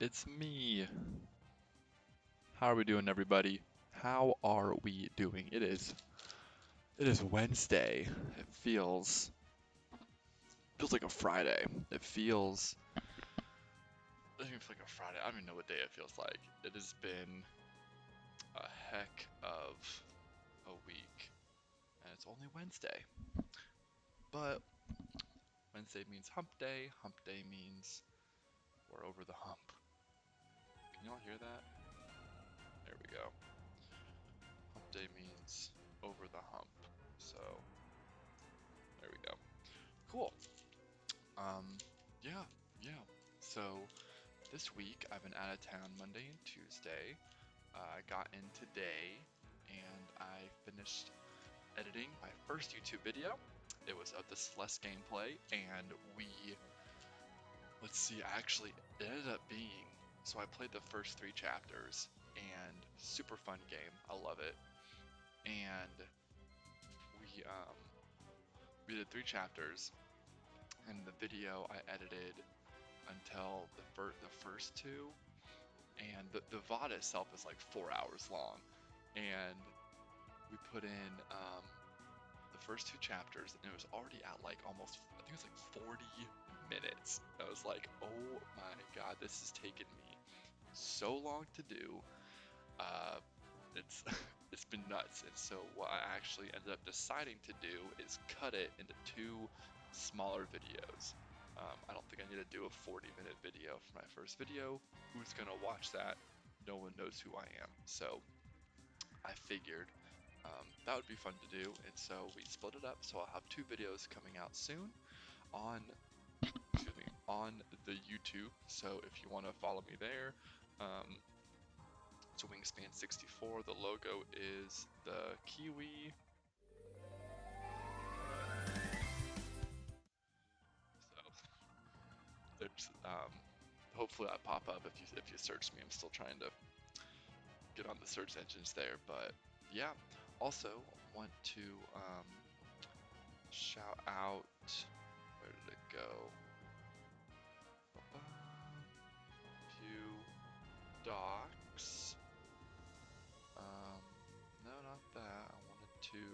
It's me. How are we doing, everybody? How are we doing? It is Wednesday. It feels like a Friday. Doesn't even feel like a Friday. I don't even know what day it feels like. It has been a heck of a week, and it's only Wednesday. But Wednesday means hump day. Hump day means we're over the hump. Can y'all hear that? There we go. Hump day means over the hump. So there we go. Cool. Um, yeah, yeah. So this week I've been out of town Monday and Tuesday. I got in today and I finished editing my first YouTube video. It was of the Celeste gameplay, and let's see, it ended up being, so I played the first 3 chapters, and super fun game. I love it. And we did 3 chapters, and the video I edited until the first 2, and the VOD itself is like 4 hours long, and we put in the first 2 chapters, and it was already at like almost, I think it was like 40 minutes. I was like, oh my god, this has taken me so long to do. It's it's been nuts, and so what I actually ended up deciding to do is cut it into 2 smaller videos. I don't think I need to do a 40-minute video for my first video. Who's gonna watch that? No one knows who I am. So I figured that would be fun to do, and so we split it up. So I'll have 2 videos coming out soon on, excuse me, on the YouTube. So if you want to follow me there, it's Wingspan64. The logo is the kiwi. So there's hopefully I pop up if you search me. I'm still trying to get on the search engines there, but yeah. Also want to shout out, where did it go? Few docs. No, not that. I wanted to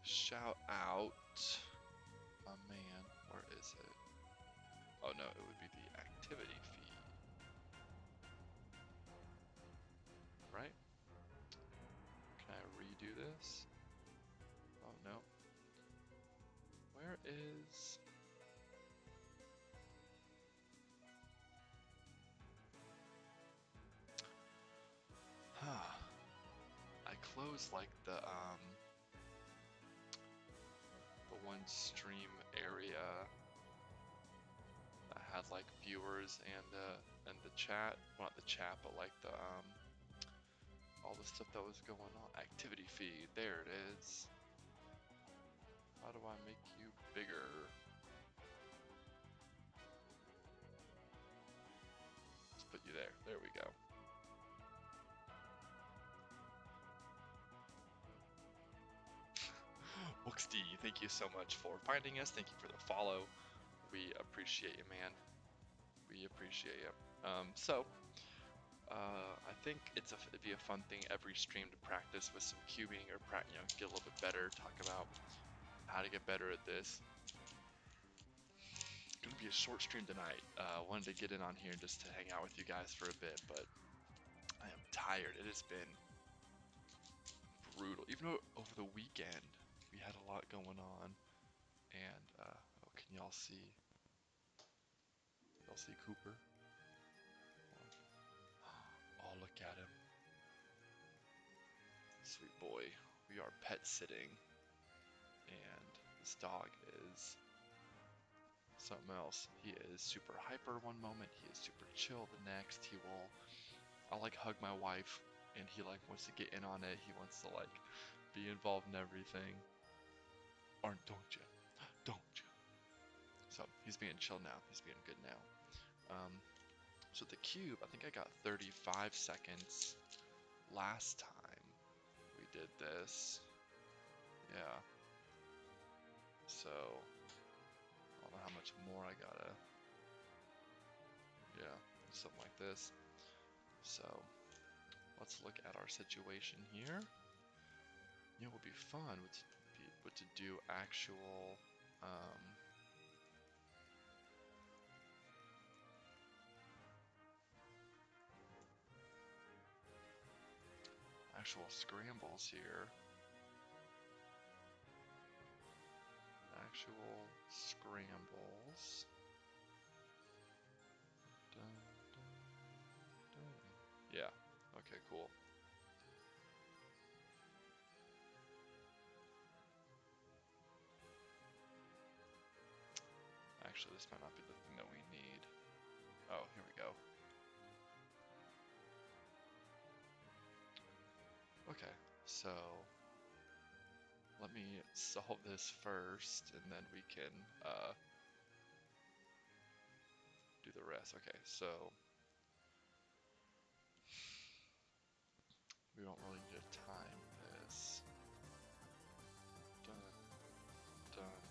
shout out my man. Where is it? Oh no, it would be the activity feed, right? Can I redo this? Oh no. Where is... Huh. I closed like the one stream area that had like viewers and the chat, well, not the chat, but like the all the stuff that was going on. Activity feed, there it is. How do I make you bigger? Let's put you there. There we go. Wooksty, thank you so much for finding us. Thank you for the follow. We appreciate you, man. We appreciate you. I think it'd be a fun thing every stream to practice with some cubing, or get a little bit better. Talk about how to get better at this. Gonna be a short stream tonight. Wanted to get in on here just to hang out with you guys for a bit, but I am tired. It has been brutal. Even over the weekend, we had a lot going on, and oh, can y'all see? Y'all see Cooper? Oh, look at him. Sweet boy. We are pet sitting, and this dog is something else. He is super hyper one moment, he is super chill the next. I'll like hug my wife, and he like wants to get in on it. He wants to like be involved in everything. Or don't you? Don't you? So he's being chill now. He's being good now. So the cube, I think I got 35 seconds last time we did this. Yeah. So I don't know how much more I gotta. Yeah. something like this. So let's look at our situation here. You know, what would be fun would to do actual actual scrambles here. Actual scrambles. Dun, dun, dun. Yeah. Okay, cool. Actually, this might not be the thing that we need. Oh, here we go. Okay, so let me solve this first, and then we can do the rest. Okay, so we don't really need to time this. Dun, dun,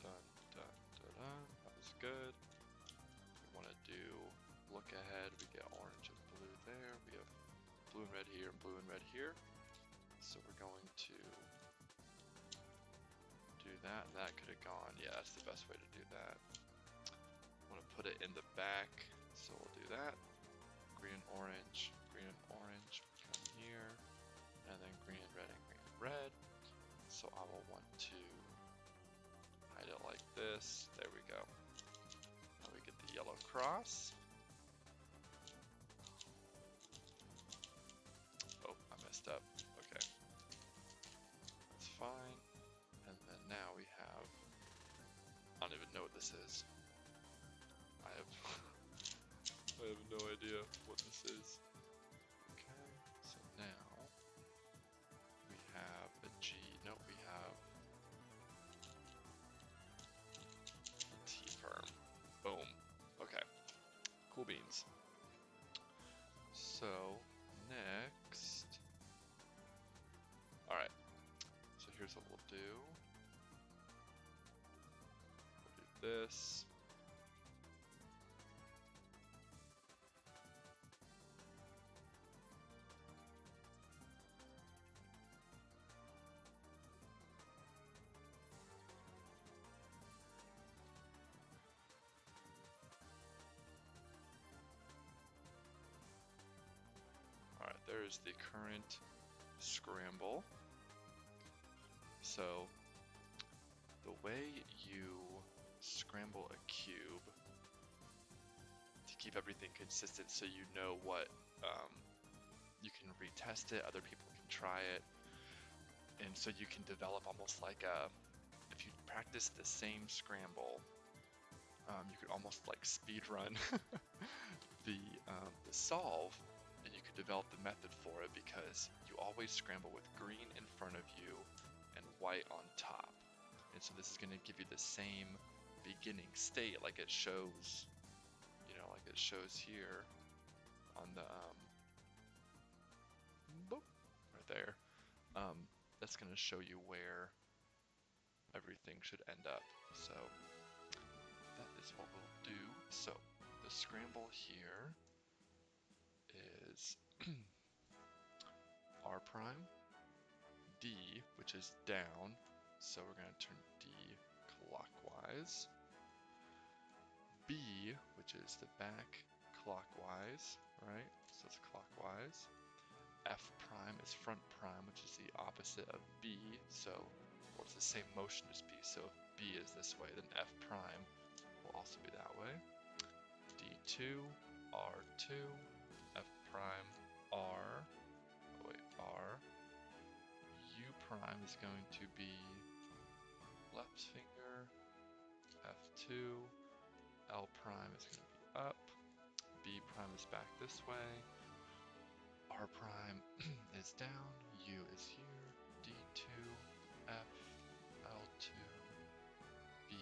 dun, dun, dun, dun. That was good. We want to do look ahead. We get orange and blue there. We have blue and red here and blue and red here. So we're going to do that. That could have gone. Yeah, that's the best way to do that. I want to put it in the back, so we'll do that. Green and orange, come here, and then green and red and green and red. So I will want to hide it like this. There we go. Now we get the yellow cross. Oh, I messed up. Okay. That's fine. And then now we have, I don't even know what this is. I have no idea what this is. Okay, so now we have a G. No, we have a T perm. Boom. Okay. Cool beans. So next, all right. So here's what we'll do. We'll do this. All right, there's the current scramble. So the way you scramble a cube to keep everything consistent, so you know what, you can retest it, other people can try it, and so you can develop almost like if you practice the same scramble, you could almost like speed run the solve, and you could develop the method for it because you always scramble with green in front of you and white on top. And so this is going to give you the same beginning state, like it shows, you know, like it shows here on the boop, right there. That's going to show you where everything should end up. So that is what we'll do. So the scramble here is R prime, D, which is down, so we're going to turn D clockwise, B, which is the back clockwise, right, so it's clockwise, F prime is front prime, which is the opposite of B, so, well, it's the same motion as B, so if B is this way, then F prime will also be that way, D2, R2, F prime, R, oh wait, R, U prime is going to be left finger, F2, L prime is going to be up, B prime is back this way, R prime is down, U is here, D2, F, L2, B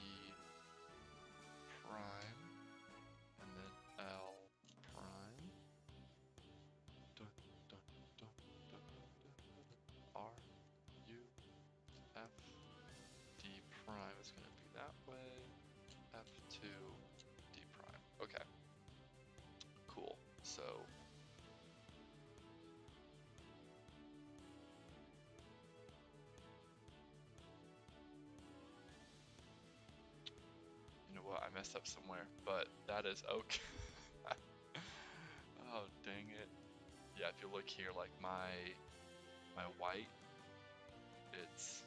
prime, and then L prime, dun, dun, dun, dun, dun, R, U, F, D prime is going to be that way, F2, D prime. Okay, messed up somewhere, but that is okay. Oh, dang it. Yeah, if you look here, like my white, it's,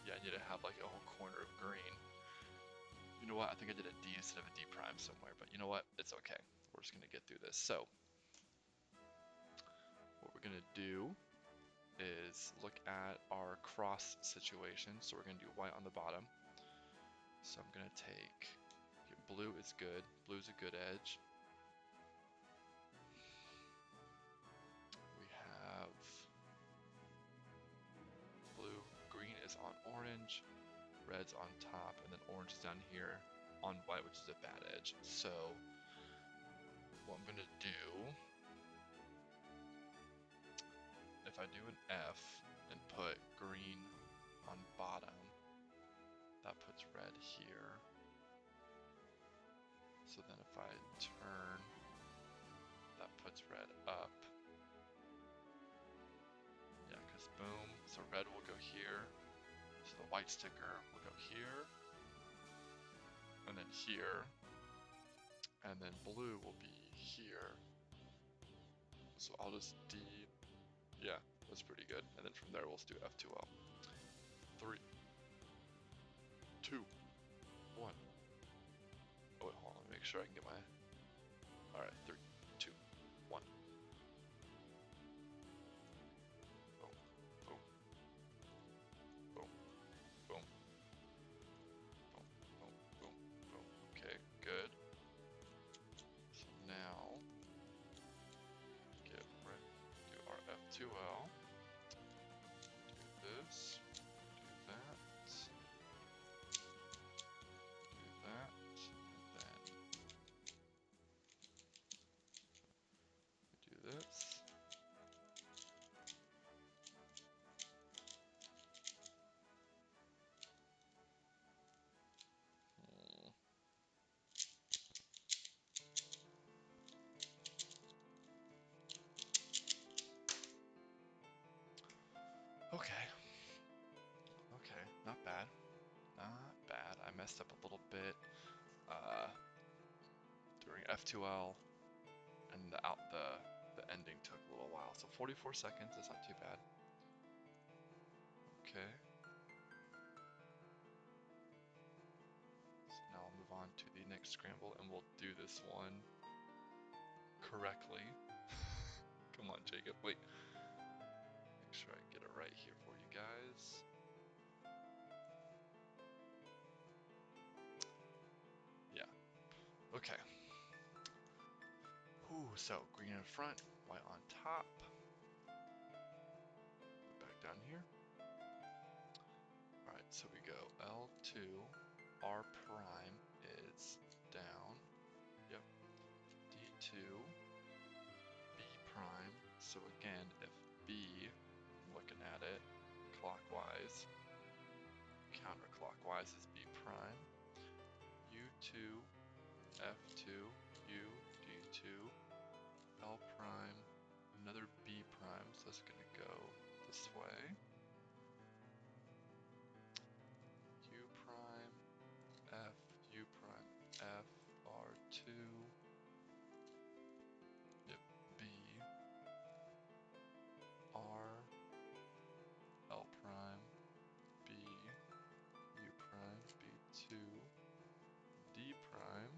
yeah, I need to have like a whole corner of green. You know what? I think I did a D instead of a D prime somewhere, but you know what? It's okay. We're just gonna get through this. So what we're gonna do is look at our cross situation. So we're gonna do white on the bottom. So I'm gonna take, okay, blue is good. Blue's a good edge. We have blue, green is on orange, red's on top, and then orange is down here on white, which is a bad edge. So what I'm gonna do, if I do an F and put green on bottom, that puts red here. So then if I turn, that puts red up. Yeah, because boom, so red will go here. So the white sticker will go here, and then here, and then blue will be here. So I'll just yeah, that's pretty good. And then from there we'll just do F2L. 3, 2, 1. Oh wait, hold on, let me make sure I can get my, all right, 3, 2, 1. Boom, boom, boom, boom, boom, boom, boom, boom. Okay, good. So now, get rid, do our F2L, do this, do that, do that, and then do this. Okay, okay, not bad, not bad. I messed up a little bit during F2L, and the ending took a little while. So 44 seconds is not too bad. Okay. So now I'll move on to the next scramble, and we'll do this one correctly. Come on, Jacob. Wait. Make sure I get it right here for you guys. Yeah. Okay. Ooh, so green in front, white on top. Back down here. Alright, so we go L2, R prime is down. Yep. D2, B prime. So again, if B, I'm looking at it clockwise, counterclockwise is B prime. U2, F2, U, D2, L prime, another B prime, so it's gonna go this way. U prime, F, U prime, F, R2, yep, B, R, L prime, B, U prime, B2, D prime,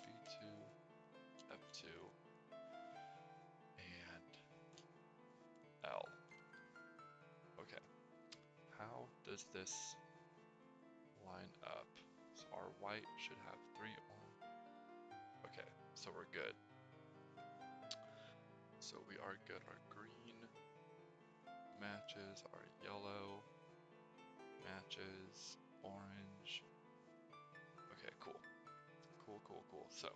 B2, F2, and L. Okay, how does this line up? So our white should have 3 on. Okay, so we're good. So we are good. Our green matches, our yellow matches, orange. Okay, cool. Cool, cool, cool. So,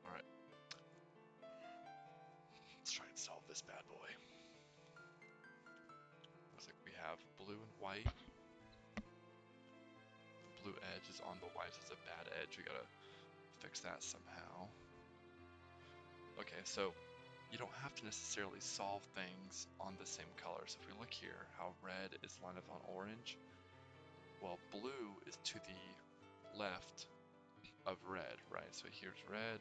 alright. Let's try and solve this bad boy. Looks like we have blue and white. The blue edge is on the white, so it's a bad edge. We gotta fix that somehow. Okay, so you don't have to necessarily solve things on the same color. So if we look here, how red is lined up on orange, well, blue is to the left of red, right? So here's red,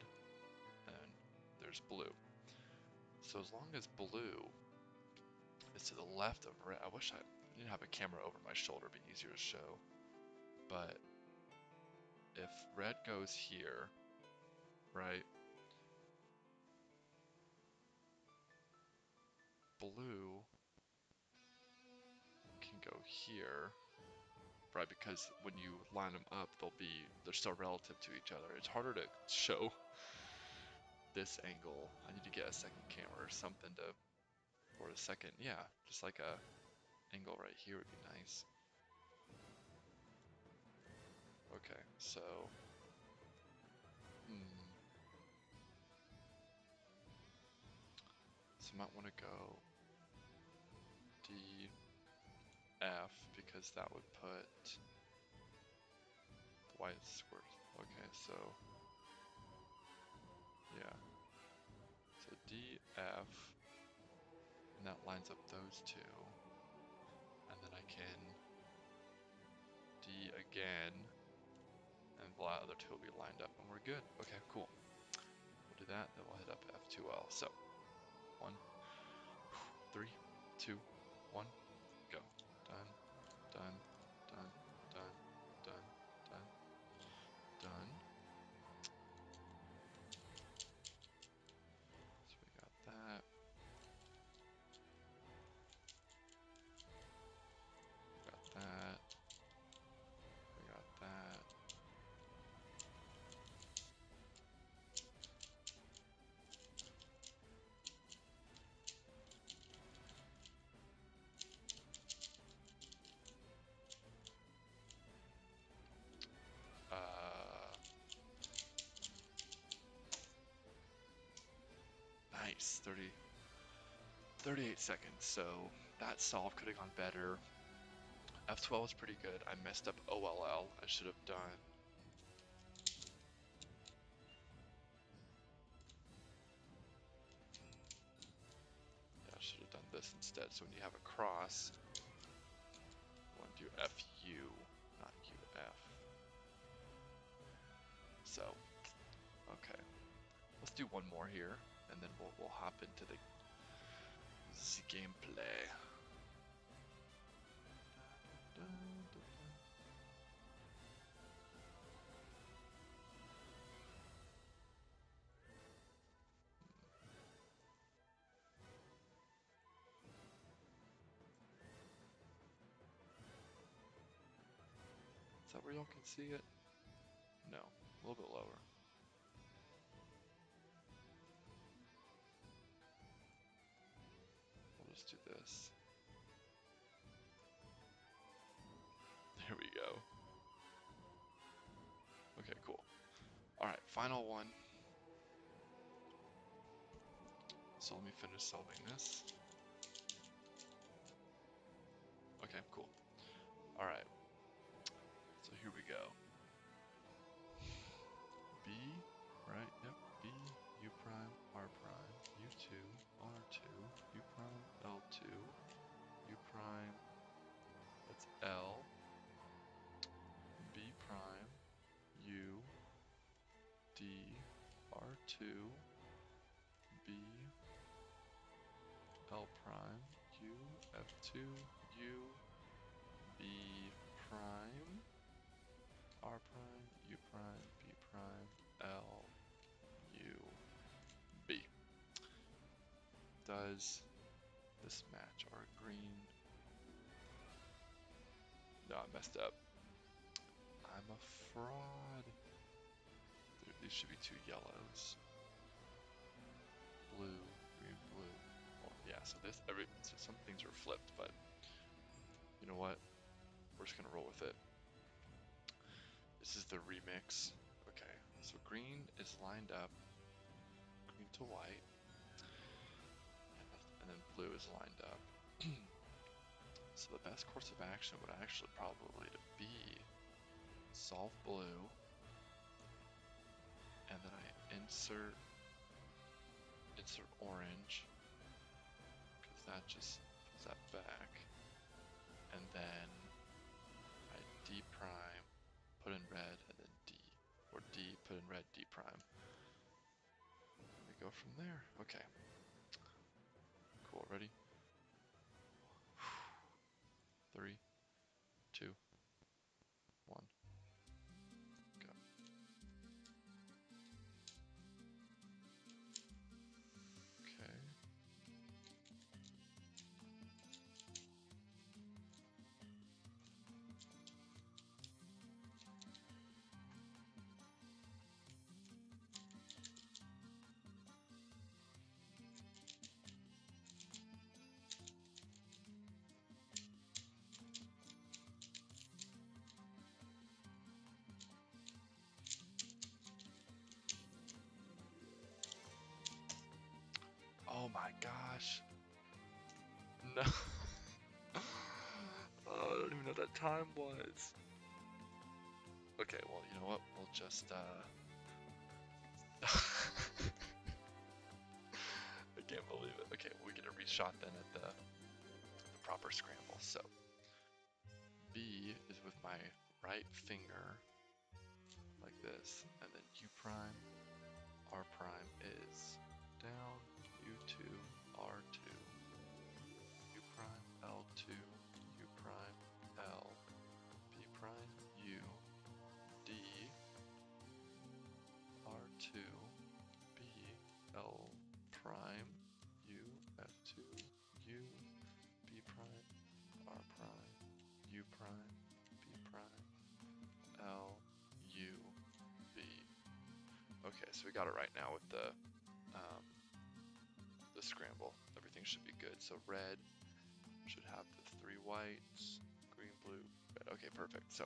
and there's blue. So as long as blue is to the left of red, I wish I didn't have a camera over my shoulder, it'd be easier to show. But if red goes here, right, blue can go here, right? Because when you line them up, they're still relative to each other. It's harder to show this angle. I need to get a second camera or something or a second, yeah, just like a angle right here would be nice. Okay, so, so I might want to go D, F, because that would put the white squares. Okay, so, yeah, so D, F, and that lines up those two, and then I can D again, and the other two will be lined up, and we're good. Okay, cool. We'll do that, then we'll hit up F2L. So, 1, 3, 2, 1, go. Done, done, done, done, done, done, done. So we got that. We got that. We got that. Nice, 38 seconds. So that solve could have gone better. F12 was pretty good. I messed up OLL. I should have done. Yeah, I should have done this instead. So when you have a cross, you want to do FU, not UF. So, okay. Let's do one more here, and then we'll hop into the gameplay. Is that where y'all can see it? No, a little bit lower. We'll just do this. There we go. Okay, cool. Alright, final one. So let me finish solving this. Okay, cool. Alright, so here we go. B, right? Yep, B, U prime, R prime, U2, R2, U prime, L2, U prime, that's L, B prime, U, D, R2, B, L prime, U, F2, U, B prime, R prime, U prime, B prime, L, U, B. Does this match our green? No, I messed up. I'm a fraud. These should be 2 yellows. Blue, green, blue. Well, yeah, so some things are flipped, but you know what? We're just gonna roll with it. This is the remix. Okay, so green is lined up, green to white, and then blue is lined up. So the best course of action would actually probably be solve blue, and then I insert orange, because that just puts that back, and then I D prime. We go from there. Okay. Cool. Ready? 3, 2, 1. Go. Okay. Oh my gosh. No. Oh, I don't even know what that time was. Okay, well, you know what? We'll just, I can't believe it. Okay, we get a reshot then at the proper scramble. So, B is with my right finger, like this, and then U prime, R prime is down, U2, R2, U prime, L2, U prime, L, B prime, U, D, R2, B, L prime, U, F2, U, B prime, R prime, U prime, B prime, L, U, B. Okay, so we got it right now with the scramble. Everything should be good. So red should have the 3 whites, green, blue, red. Okay, perfect. So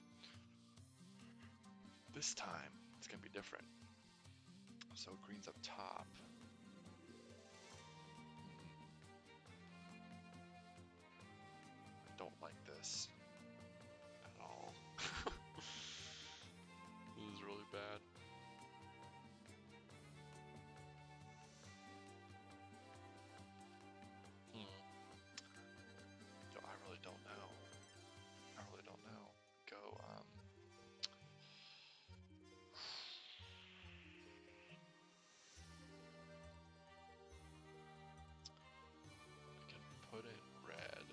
this time it's gonna be different. So green's up top. I don't like this at all. This is really bad. I really don't know. I really don't know. Go, I can put in red,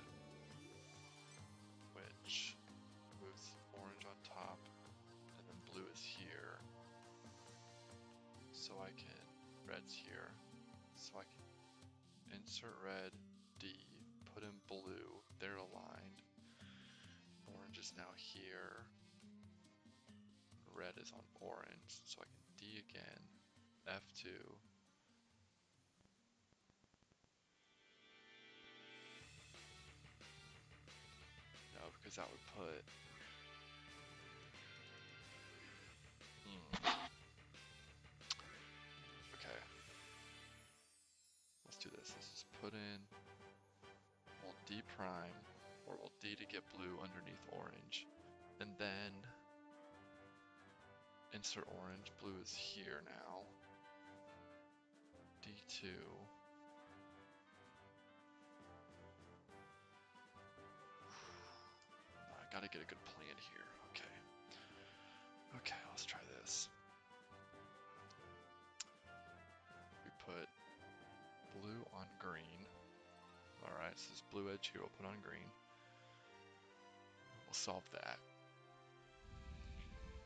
which moves orange on top, and then blue is here. So I can, red's here, so I can insert red, D, put in blue, they're aligned. Orange is now here. Red is on orange, so I can D again, F2. No, because that would put... Okay. Let's do this. Let's just put in... We'll D prime, or we'll D to get blue underneath orange. And then... Insert orange. Blue is here now. D2. I gotta get a good plan here. Okay. Okay, let's try this. We put blue on green. Alright, so this blue edge here we'll put on green. We'll solve that.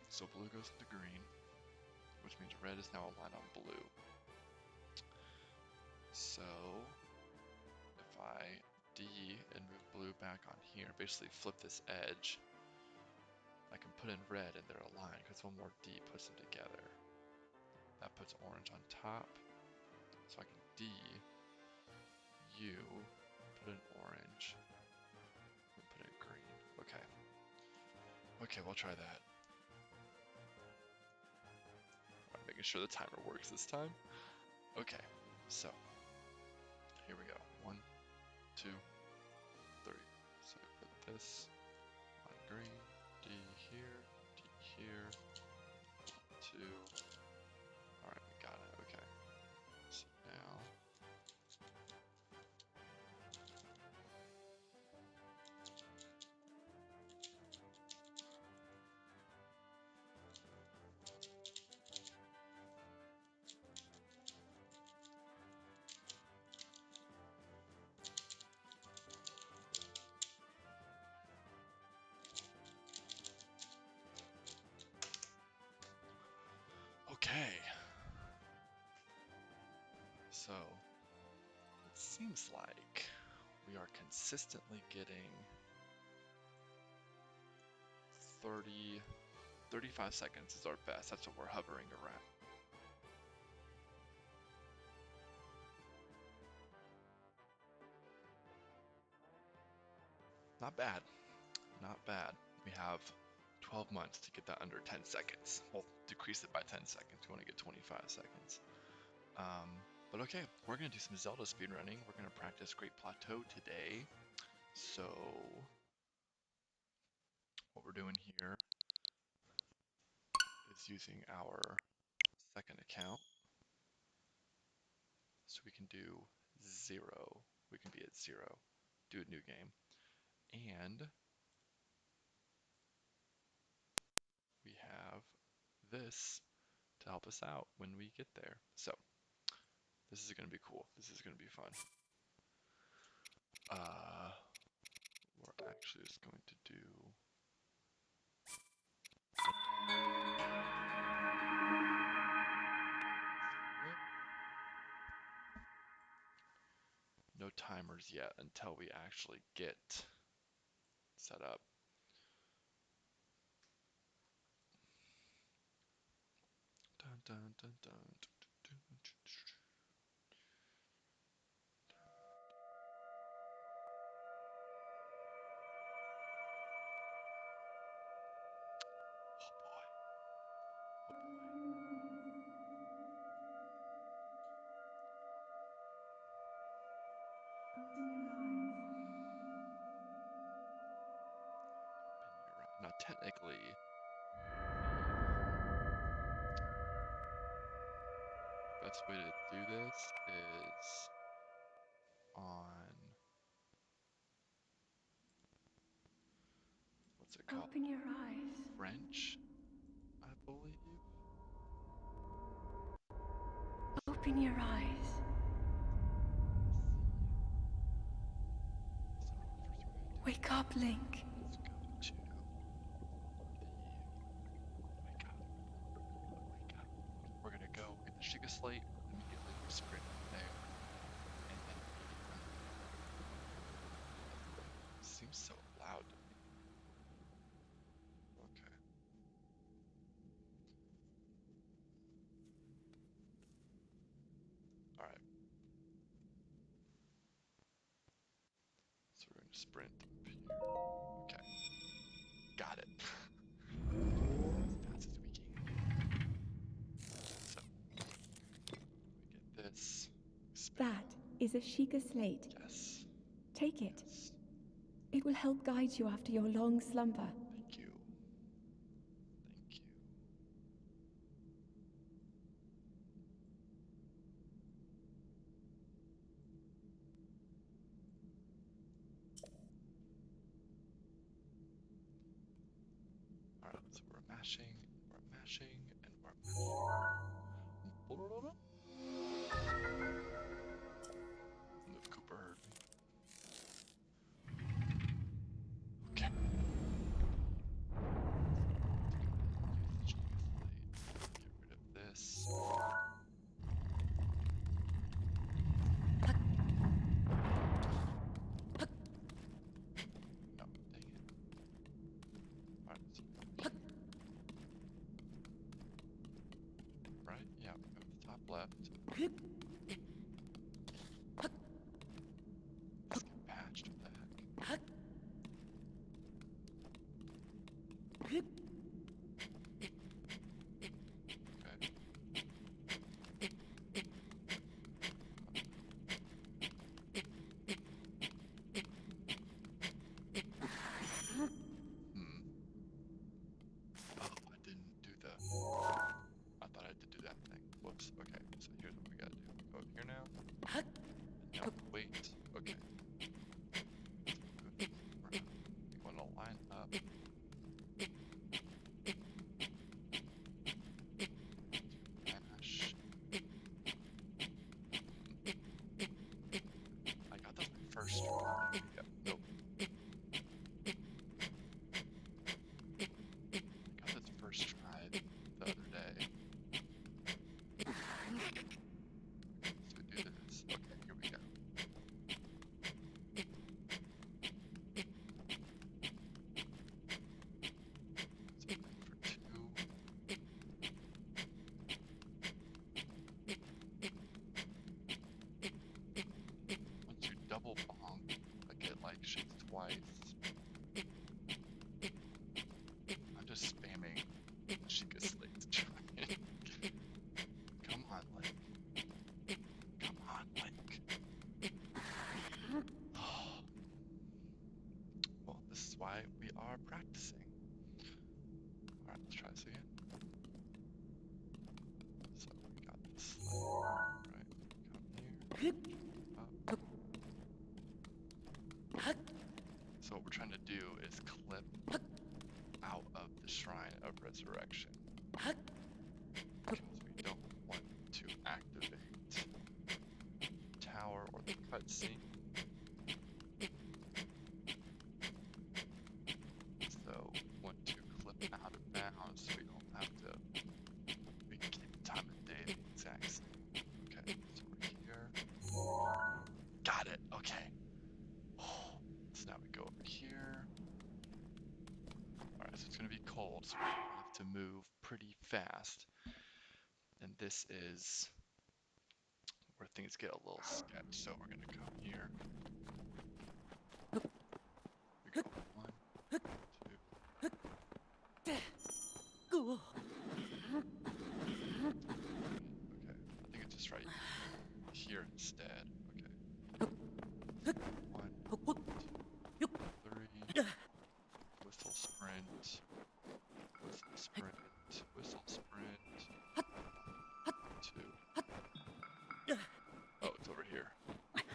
So blue goes into green, which means red is now aligned on blue. So if I D and move blue back on here, basically flip this edge, I can put in red and they're aligned because one more D puts them together. That puts orange on top. So I can D, U, put in orange, and put in green. Okay. Okay, we'll try that. I'm making sure the timer works this time. Okay, so here we go. 1, 2, 3. So we put this on green, D here, D here, 2. Alright, we got it. Okay. So now seems like we are consistently getting 30, 35 seconds is our best. That's what we're hovering around. Not bad. Not bad. We have 12 months to get that under 10 seconds. Well, decrease it by 10 seconds. We want to get 25 seconds. But okay, we're going to do some Zelda speedrunning. We're going to practice Great Plateau today. So, what we're doing here is using our second account. So we can do 0. We can be at 0. Do a new game. And we have this to help us out when we get there. So, this is going to be cool. This is going to be fun. We're actually just going to do... No timers yet until we actually get set up. Dun, dun, dun, dun, dun, dun, dun. Now, technically, the best way to do this is on, what's it called? Open your eyes. French, I believe. Open your eyes. Wake up, Link. Let's go to the wake up. Wake up. We're gonna go get the Shiga Slate, immediately sprint there, and then seems so loud to me. Okay. Alright. So we're gonna sprint up here. Okay. Got it. As fast as we can. So we get this. Spin. That is a Sheikah slate. Yes. Take it. Yes. It will help guide you after your long slumber. Thank you. Thank you. Alright, so we're mashing, and we're mashing. If Cooper heard me. Okay. Use the Giga Slate. Get rid of this. No, dang it. Alright, so right? Yeah, we go to the top left. Let's get patched with that. Okay. Oh, I didn't do the... I thought I did do that thing. Whoops. Okay, so here's what we gotta do. Go up here now. And now wait. Okay. Good. We wanna line up. Mash. I got that first try. Yeah, nope. I got this first try the other day. So we do this. Okay, here we go. guys again. So we got this right. Come here. Up. So what we're trying to do is clip out of the Shrine of Resurrection. Because we don't want to activate the tower or the cutscene. So we want to clip out of bounds so we don't have to, we can keep the time of day the exact same. Okay, so we're here. Got it, okay. So now we go over here. Alright, so it's gonna be cold, so we have to move pretty fast. And this is where things get a little sketch. So we're gonna come here. We go 1, 2. Okay, I think it's just right here instead. Okay. 1, 2, 3. Whistle sprint. Whistle sprint. Whistle sprint. 2. Oh, it's over here. Okay,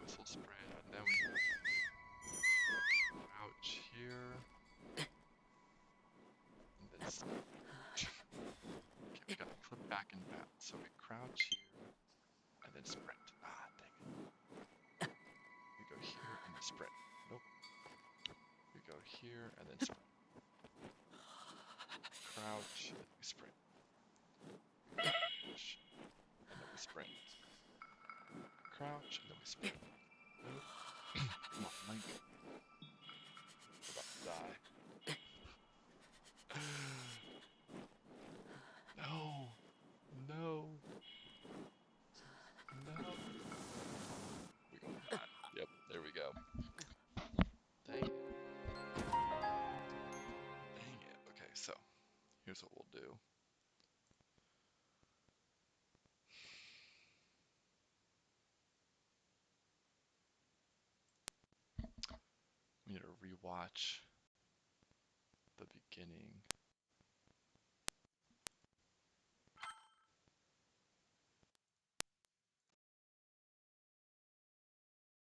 whistle sprint, and then we crouch here. And then okay, we gotta clip back and bounce. So we crouch here, and then sprint. Ah, dang it. We go here and then sprint. Nope. We go here and then sprint. Crouch, and then we sprint. Crouch, and then we sprint. Crouch, and then we sprint. Nope. Come on, Link. We're about to die. No! No! No! We go behind. Yep, there we go. Dang it. Dang it. Okay, so here's what we'll do. We need to rewatch the beginning.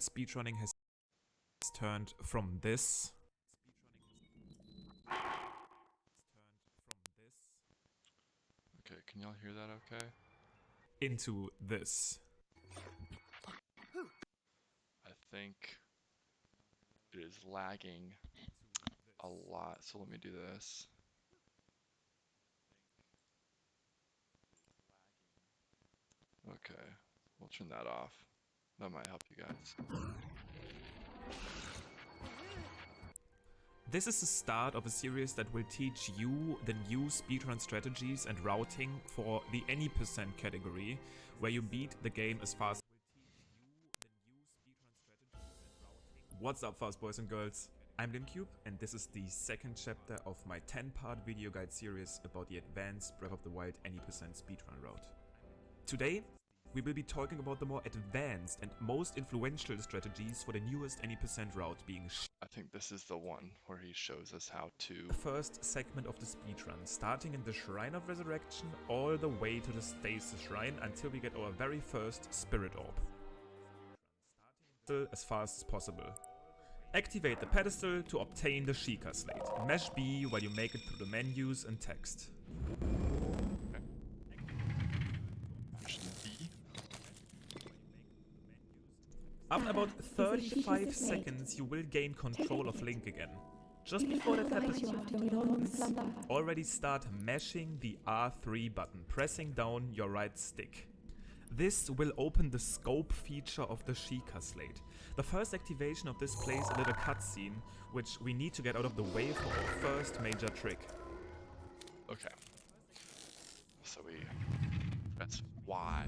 Speedrunning has turned from this Okay, can y'all hear that okay? into this. I think it is lagging a lot, so let me do this. Okay, we'll turn that off. That might help you guys. This is the start of a series that will teach you the new speedrun strategies and routing for the any percent category, where you beat the game as fast. What's up, fast boys and girls? I'm Limcube, and this is the second chapter of my 10-part video guide series about the advanced Breath of the Wild any percent speedrun route. Today, we will be talking about the more advanced and most influential strategies for the newest any percent route being I think this is the one where he shows us how to... the first segment of the speedrun, starting in the Shrine of Resurrection all the way to the Stasis Shrine until we get our very first Spirit Orb. As fast as possible. Activate the pedestal to obtain the Sheikah Slate. Mash B while you make it through the menus and text. After about 35 seconds you will gain control of Link again. Just before that happens, already start mashing the R3 button, pressing down your right stick. This will open the scope feature of the Sheikah Slate. The first activation of this plays a little cutscene, which we need to get out of the way for our first major trick. Okay. So we press Y.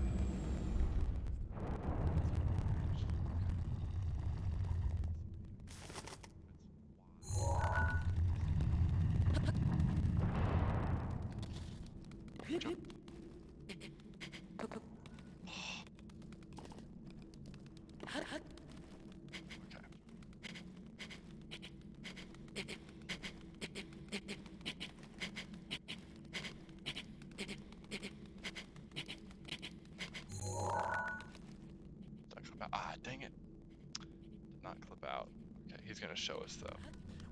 Jump. Okay. not clip out. Okay, he's gonna show us though.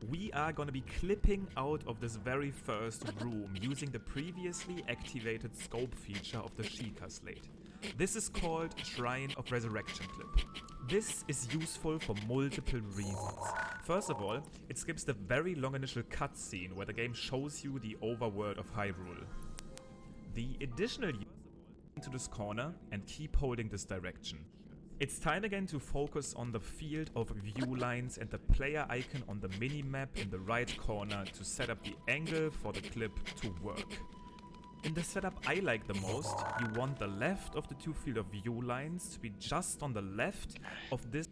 We are gonna be clipping out of this very first room using the previously activated scope feature of the Sheikah Slate. This is called Shrine of Resurrection Clip. This is useful for multiple reasons. First of all, it skips the very long initial cutscene where the game shows you the overworld of Hyrule. The additional use into this corner and keep holding this direction. It's time again to focus on the field of view lines and the player icon on the minimap in the right corner to set up the angle for the clip to work. In the setup I like the most, you want the left of the two field of view lines to be just on the left of this.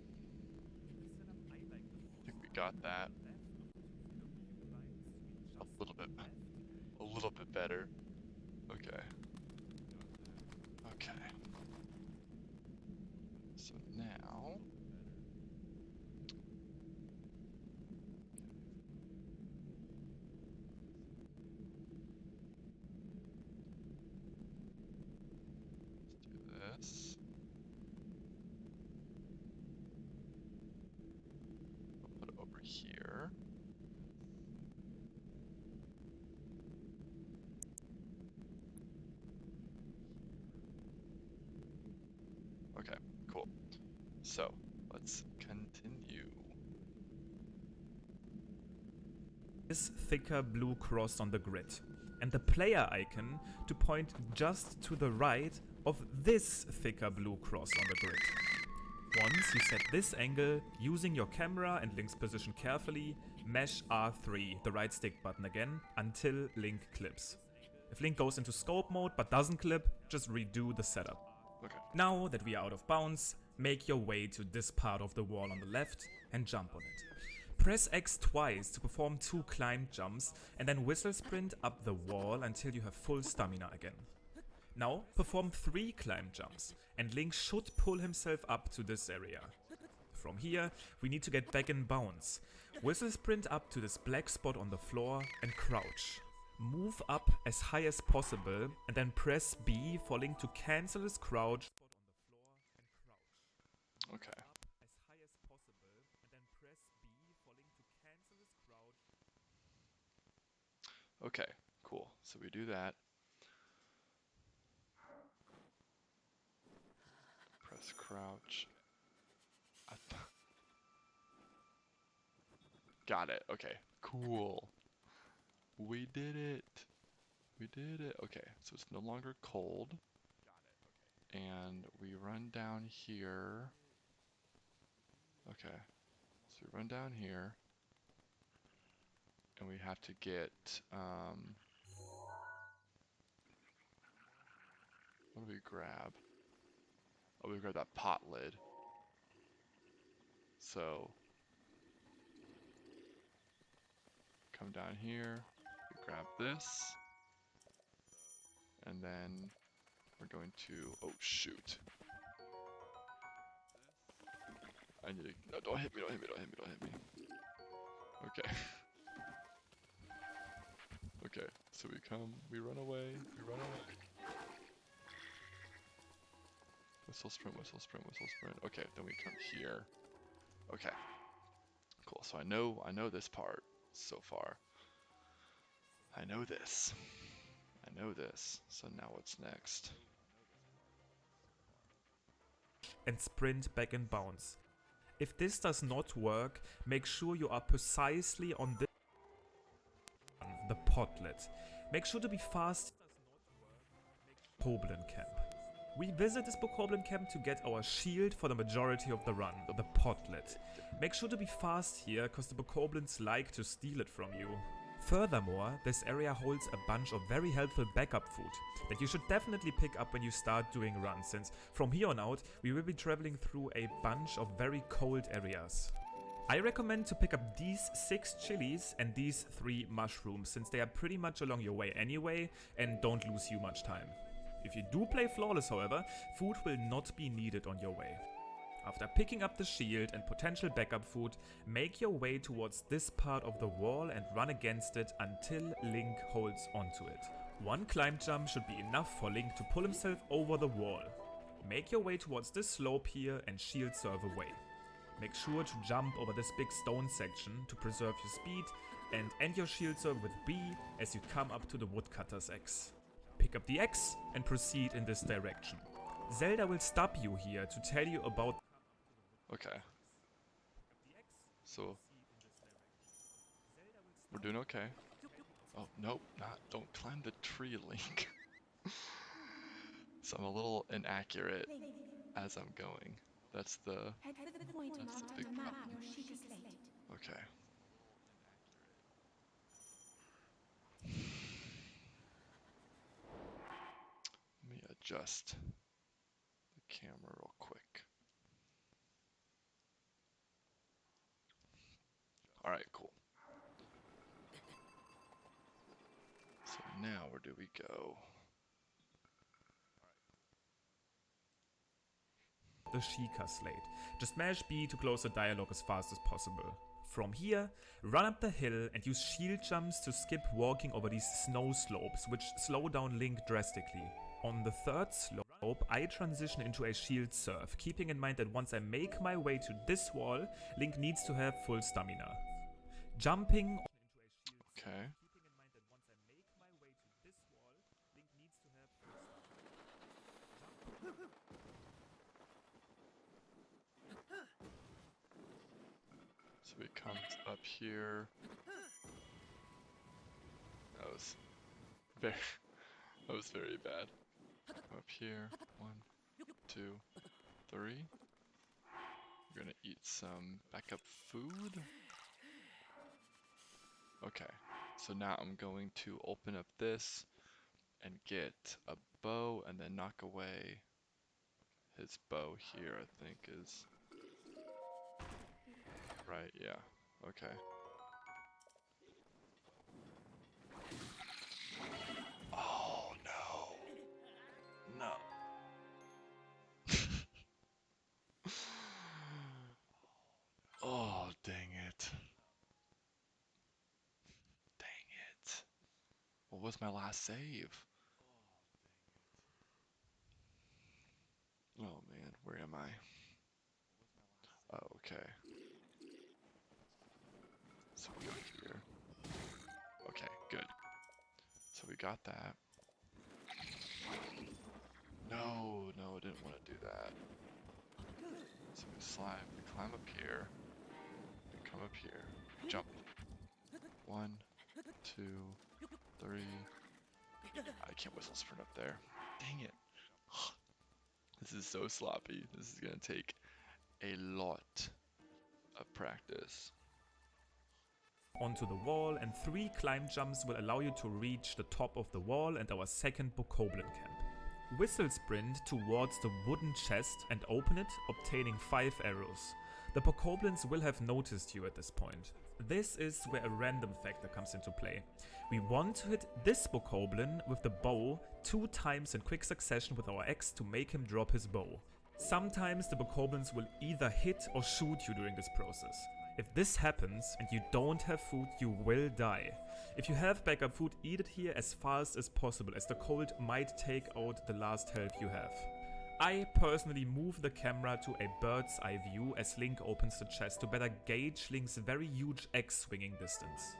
I think we got that. A little bit better. Okay. Okay. So now. Let's do this. We'll put it over here. Okay, cool. So, let's continue. This thicker blue cross on the grid, and the player icon to point just to the right of this thicker blue cross on the grid. Once you set this angle, using your camera and Link's position carefully, mesh R3, the right stick button again, until Link clips. If Link goes into scope mode but doesn't clip, just redo the setup. Okay. Now that we are out of bounds, make your way to this part of the wall on the left and jump on it. Press X twice to perform 2 climb jumps and then whistle sprint up the wall until you have full stamina again. Now perform 3 climb jumps and Link should pull himself up to this area. From here we need to get back in bounds. Whistle sprint up to this black spot on the floor and crouch. Move up as high as possible and then press B for Link to cancel his crouch. Okay. Okay, cool. So we do that. Press crouch. Got it. Okay, cool. We did it. We did it. Okay, so it's no longer cold. And we run down here. Okay, so we run down here. And we have to get, what do we grab? Oh, we grab that pot lid. So, come down here, we grab this, and then we're going to, oh shoot. I need to, no, don't hit me, don't hit me, don't hit me, don't hit me. Okay. Okay, so we come, we run away, we run away. Whistle sprint, whistle sprint, whistle sprint. Okay, then we come here. Okay. Cool, so I know this part so far. I know this. I know this. So now what's next? And sprint back in bounds. If this does not work, make sure you are precisely on this the potlet. Make sure to be fast. Bokoblin camp. We visit this Bokoblin camp to get our shield for the majority of the run, the potlet. Make sure to be fast here, cause the Bokoblins like to steal it from you. Furthermore, this area holds a bunch of very helpful backup food that you should definitely pick up when you start doing runs, since from here on out we will be traveling through a bunch of very cold areas. I recommend to pick up these 6 chilies and these 3 mushrooms, since they are pretty much along your way anyway and don't lose you much time. If you do play flawless, however, food will not be needed on your way. After picking up the shield and potential backup food, make your way towards this part of the wall and run against it until Link holds onto it. 1 climb jump should be enough for Link to pull himself over the wall. Make your way towards this slope here and shield serve away. Make sure to jump over this big stone section to preserve your speed, and end your shield serve with B as you come up to the woodcutter's axe. Pick up the axe and proceed in this direction. Zelda will stop you here to tell you about... Okay. So we're doing okay. Oh, nope, don't climb the tree, Link. So I'm a little inaccurate as I'm going. That's the big problem. Okay. Let me adjust the camera real quick. Alright, cool. So now where do we go? The Sheikah Slate. Just mash B to close the dialogue as fast as possible. From here, run up the hill and use shield jumps to skip walking over these snow slopes, which slow down Link drastically. On the third slope, I transition into a shield surf, keeping in mind that once I make my way to this wall, Link needs to have full stamina. Jumping... Okay. So we come up here. That was very bad. Come up here. 1, 2, 3. We're gonna eat some backup food. Okay. So now I'm going to open up this and get a bow and then knock away his bow here, I think is right. Yeah. Okay. Oh no. No. Oh, dang it. Dang it. What was my last save? Oh man, where am I? Oh, okay. So we go here. Okay, good. So we got that. No, I didn't want to do that. So we climb up here. We come up here. Jump. 1, 2, 3. I can't whistle sprint up there. Dang it. This is so sloppy. This is gonna take a lot of practice. Onto the wall, and 3 climb jumps will allow you to reach the top of the wall and our second Bokoblin camp. Whistle sprint towards the wooden chest and open it, obtaining 5 arrows. The Bokoblins will have noticed you at this point. This is where a random factor comes into play. We want to hit this Bokoblin with the bow 2 times in quick succession with our axe to make him drop his bow. Sometimes the Bokoblins will either hit or shoot you during this process. If this happens and you don't have food, you will die. If you have backup food, eat it here as fast as possible, as the cold might take out the last health you have. I personally move the camera to a bird's eye view as Link opens the chest to better gauge Link's very huge axe swinging distance.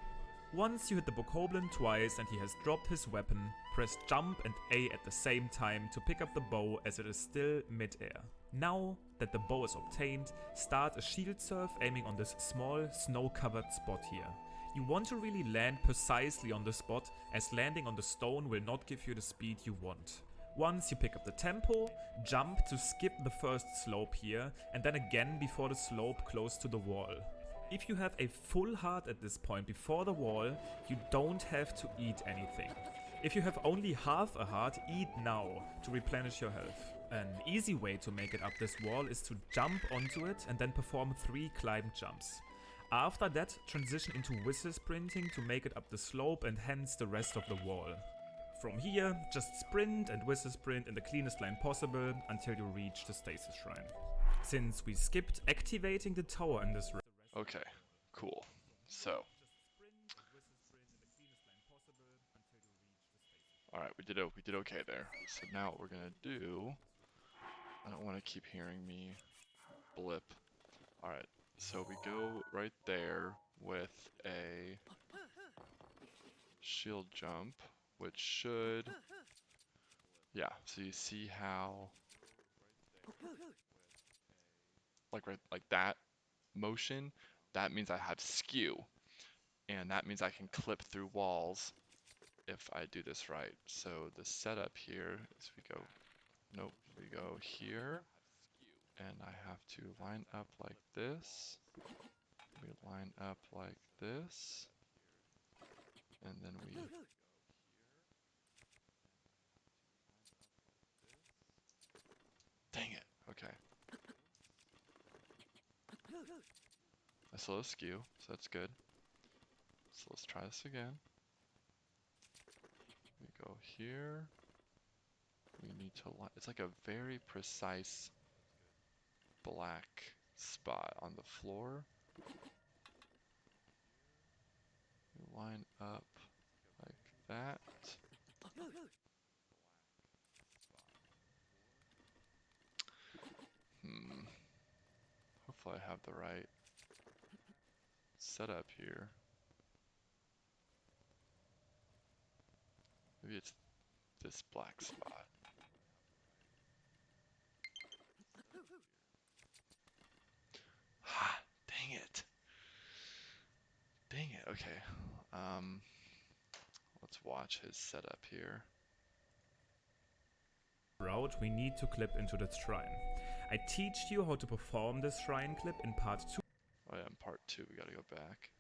Once you hit the Bokoblin twice and he has dropped his weapon, press jump and A at the same time to pick up the bow as it is still mid-air. Now that the bow is obtained, start a shield surf aiming on this small snow-covered spot here. You want to really land precisely on the spot, as landing on the stone will not give you the speed you want. Once you pick up the tempo, jump to skip the first slope here, and then again before the slope close to the wall. If you have a full heart at this point before the wall, you don't have to eat anything. If you have only half a heart, eat now to replenish your health. An easy way to make it up this wall is to jump onto it and then perform 3 climb jumps. After that, transition into whistle sprinting to make it up the slope and hence the rest of the wall. From here, just sprint and whistle sprint in the cleanest line possible until you reach the stasis shrine. Since we skipped activating the tower in this round. Okay, cool. So. Alright, we did okay there. So now what we're gonna do, I don't want to keep hearing me blip. Alright, so we go right there with a shield jump, which should, yeah, so you see how, like that motion, that means I have skew, and that means I can clip through walls if I do this right. So the setup here is we go, nope, we go here, and I have to line up like this. We line up like this, and then we, dang it, okay. I still have skew, so that's good. So let's try this again. We go here. We need to line, it's like a very precise black spot on the floor. We line up like that. Hopefully I have the right setup here. Maybe it's this black spot. Ah, dang it. Dang it, okay. Let's watch his setup here. Route we need to clip into the shrine. I teach you how to perform this shrine clip in part 2. Oh yeah, in part 2 we gotta go back.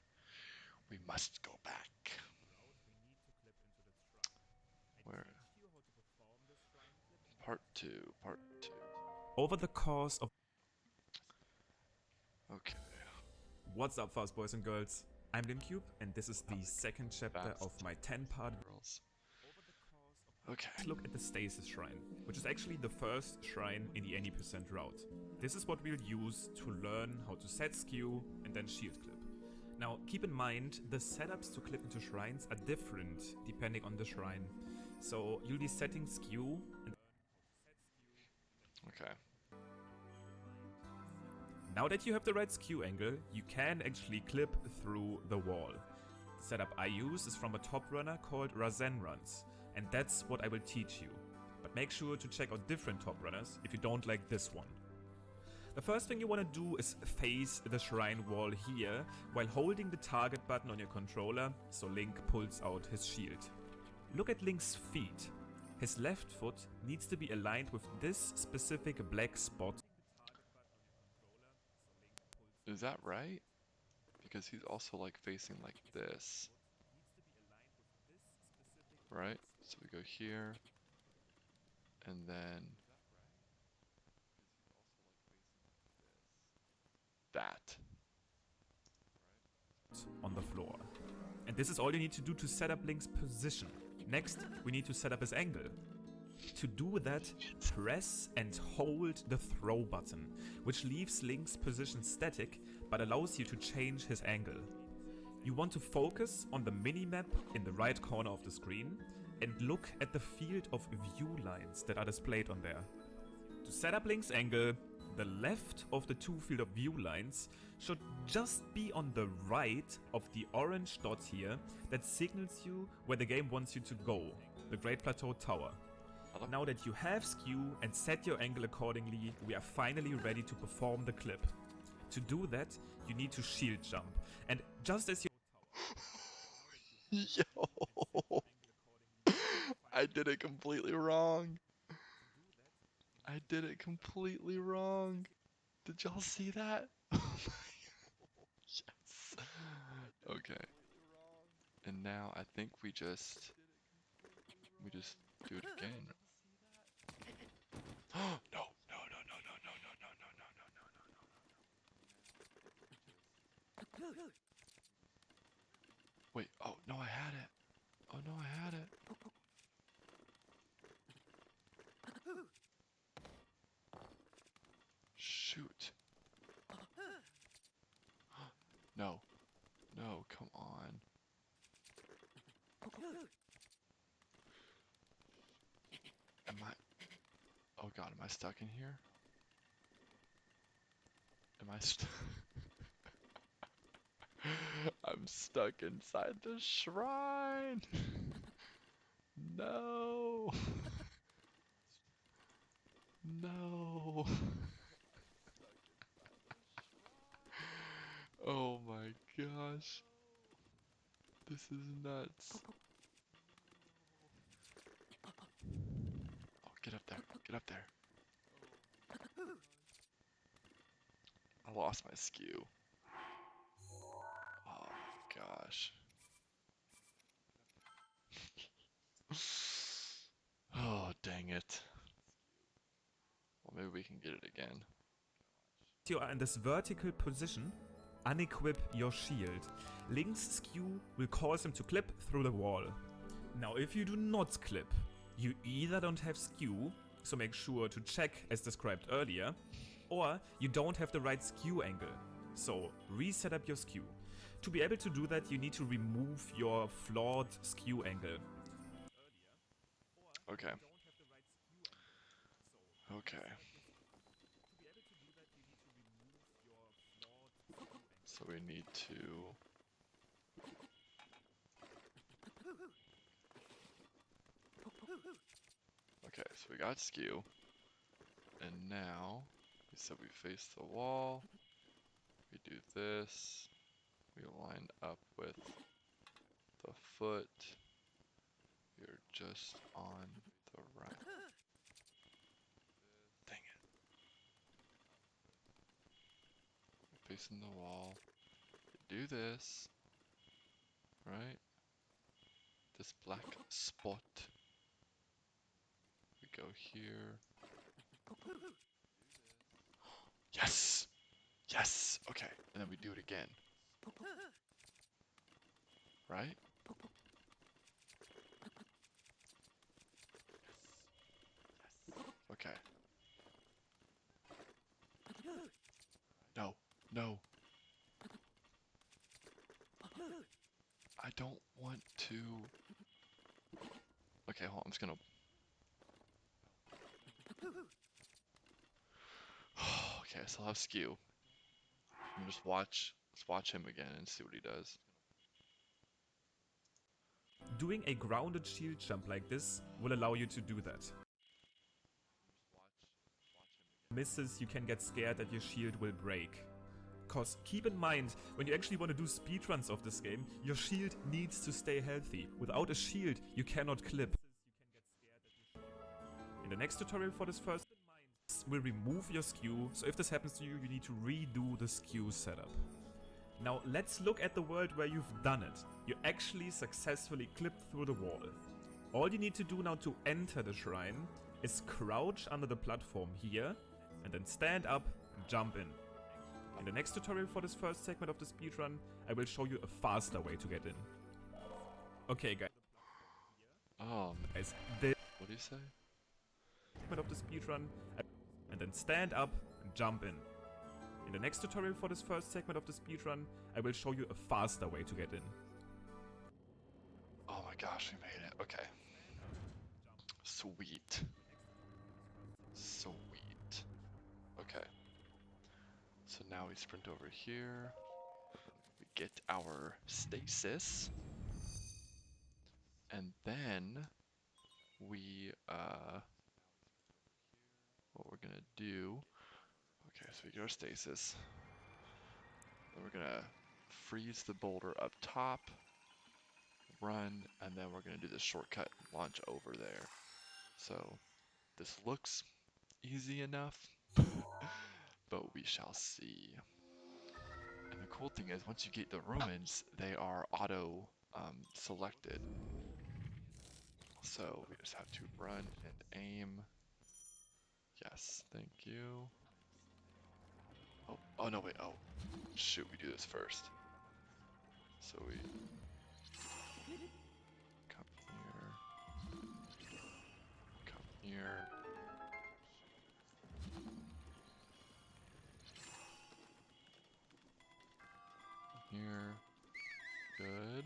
We must go back. Where? Part 2, part 2. Over the course of... Okay. What's up, fast boys and girls? I'm Limcube, and this is the second chapter of my 10-part Girls. Okay. Let's look at the Stasis Shrine, which is actually the first shrine in the any percent route. This is what we'll use to learn how to set skew and then shield clip. Now, keep in mind, the setups to clip into shrines are different depending on the shrine. So you'll be setting skew and Okay. now that you have the right skew angle, you can actually clip through the wall. The setup I use is from a top runner called Razen Runs, and that's what I will teach you. But make sure to check out different top runners if you don't like this one. The first thing you want to do is face the shrine wall here while holding the target button on your controller so Link pulls out his shield. Look at Link's feet. His left foot needs to be aligned with this specific black spot. Is that right? Because he's also like facing like this. Right? So we go here. And then that. On the floor. And this is all you need to do to set up Link's position. Next, we need to set up his angle. To do that, press and hold the throw button, which leaves Link's position static but allows you to change his angle. You want to focus on the minimap in the right corner of the screen and look at the field of view lines that are displayed on there. To set up Link's angle, the left of the two field of view lines should just be on the right of the orange dot here that signals you where the game wants you to go, the Great Plateau tower. Now that you have skew and set your angle accordingly, we are finally ready to perform the clip. To do that, you need to shield jump, and just as you Yo! I did it completely wrong. I did it completely wrong. Did y'all see that? Yes. Okay. And now I think we just do it again. No, no, no, no, no, no, no, no, no, no, no, no, no. Wait, oh no, I had it. Oh no, I had it. Shoot. No. No, come on. Am I... Oh god, am I stuck in here? Am I I'm stuck inside the shrine. No. No. Oh my gosh. This is nuts. Oh, get up there. Get up there. I lost my skew. Oh my gosh. Oh, dang it. Well, maybe we can get it again. You are in this vertical position, unequip your shield. Link's skew will cause him to clip through the wall. Now if you do not clip, you either don't have skew, so make sure to check as described earlier, or you don't have the right skew angle, so reset up your skew. To be able to do that, you need to remove your flawed skew angle. Okay. Okay. So we need to... Okay, so we got skew. And now, we said we face the wall. We do this. We line up with the foot. We're just on the right. Dang it. Facing the wall. We do this. Right? This black spot. We go here. Yes! Yes! Okay, and then we do it again. Right? Okay. No, no. I don't want to. Okay, hold on, I'm just gonna. Okay, I still have skew. I'm gonna just let's watch him again and see what he does. Doing a grounded shield jump like this will allow you to do that. Misses, you can get scared that your shield will break. Cause keep in mind, when you actually want to do speedruns of this game, your shield needs to stay healthy. Without a shield, you cannot clip. In the next tutorial for this first, we'll remove your skew, so if this happens to you, you need to redo the skew setup. Now let's look at the world where you've done it. You actually successfully clipped through the wall. All you need to do now to enter the shrine is crouch under the platform here, and then stand up and jump in. In the next tutorial for this first segment of the speedrun, I will show you a faster way to get in. Okay guys, this What do you say? segment of the speedrun, and then stand up and jump in. In the next tutorial for this first segment of the speedrun, I will show you a faster way to get in. Oh my gosh, we made it. Okay. Sweet. Sweet. Okay. So now we sprint over here. We get our stasis. And then we, what we're gonna do, okay, so we get our stasis. Then we're gonna freeze the boulder up top, run, and then we're gonna do the shortcut launch over there. So this looks easy enough, but we shall see. And the cool thing is, once you get the ruins, they are auto selected. So we just have to run and aim. Yes, thank you. Oh, oh no, wait, oh. Shoot, we do this first. So we come here, here, good.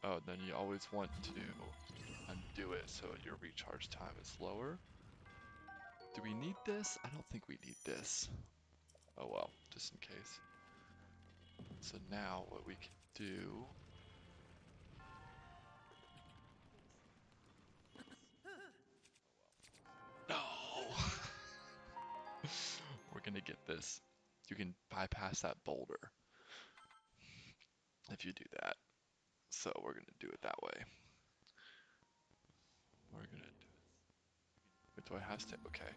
Oh, then you always want to undo it so your recharge time is lower. Do we need this? I don't think we need this. Oh well, just in case. So now what we can do... No! We're gonna get this. You can bypass that boulder if you do that. So we're gonna do it that way. We're gonna do it. Wait, do I have to? Okay.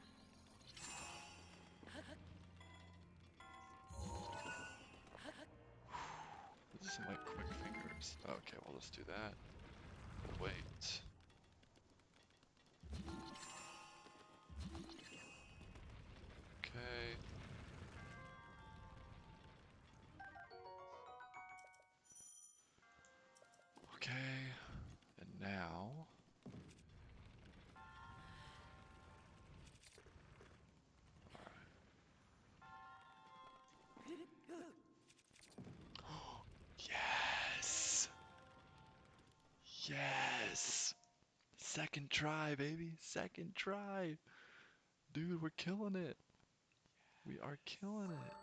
This is my quick fingers. Okay, well let's do that. We'll wait. Okay. Okay. And now... Yes! Yes! Second try, baby. Second try. Dude, we're killing it. We are killing it.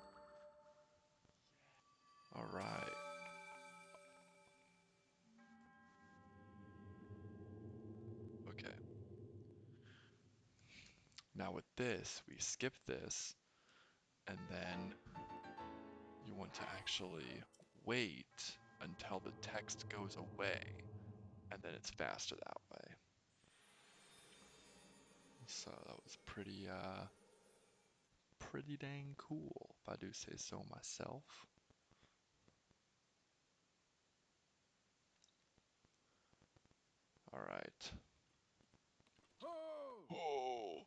All right. Okay. Now with this, we skip this, and then you want to actually wait until the text goes away, and then it's faster that way. So that was pretty dang cool, if I do say so myself. All right. Oh!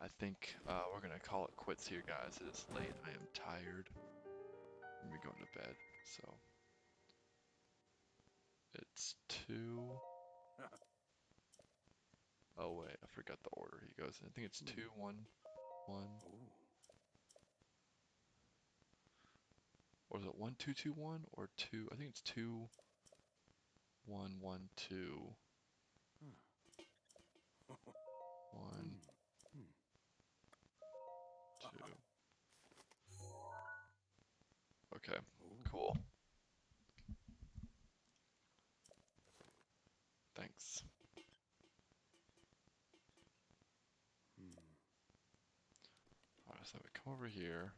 I think we're gonna call it quits here, guys. It is late. I am tired. I'm gonna be going to bed. So it's 2. Oh wait, I forgot the order he goes in. I think it's 2, 1, 1. Or is it 1, 2, 2, 1 or 2? I think it's 2, 1, 1, 2, 1, 2. Okay, cool. Thanks. Alright, so we come over here.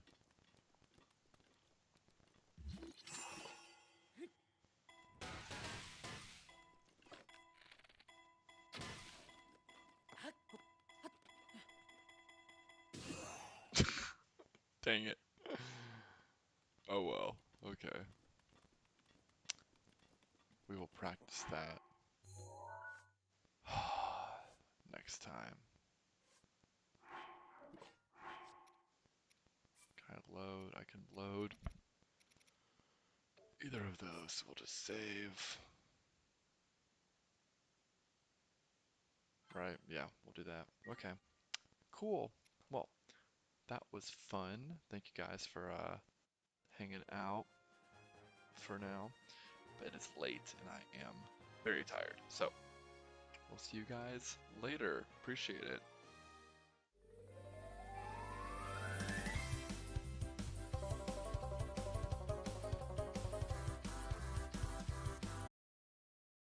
Dang it. Oh well, okay. We will practice that next time. Can I load? I can load. Either of those. We'll just save. Right, yeah, we'll do that. Okay, cool. Well, that was fun. Thank you guys for hanging out for now. But it's late and I am very tired. So, we'll see you guys later. Appreciate it.